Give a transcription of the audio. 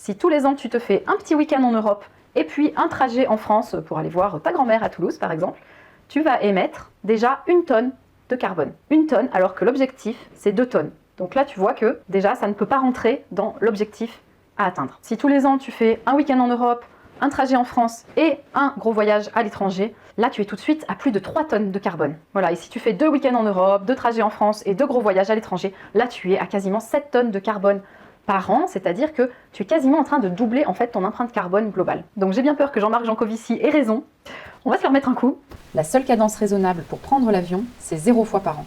Si tous les ans tu te fais un petit week-end en Europe et puis un trajet en France pour aller voir ta grand-mère à Toulouse par exemple, tu vas émettre déjà 1 tonne de carbone. 1 tonne alors que l'objectif c'est 2 tonnes. Donc là tu vois que déjà ça ne peut pas rentrer dans l'objectif à atteindre. Si tous les ans tu fais un week-end en Europe, un trajet en France et un gros voyage à l'étranger, là tu es tout de suite à plus de 3 tonnes de carbone. Voilà, et si tu fais 2 week-ends en Europe, 2 trajets en France et 2 gros voyages à l'étranger, là tu es à quasiment 7 tonnes de carbone par an, c'est-à-dire que tu es quasiment en train de doubler en fait ton empreinte carbone globale. Donc j'ai bien peur que Jean-Marc Jancovici ait raison. On va se leur mettre un coup. La seule cadence raisonnable pour prendre l'avion, c'est 0 fois par an.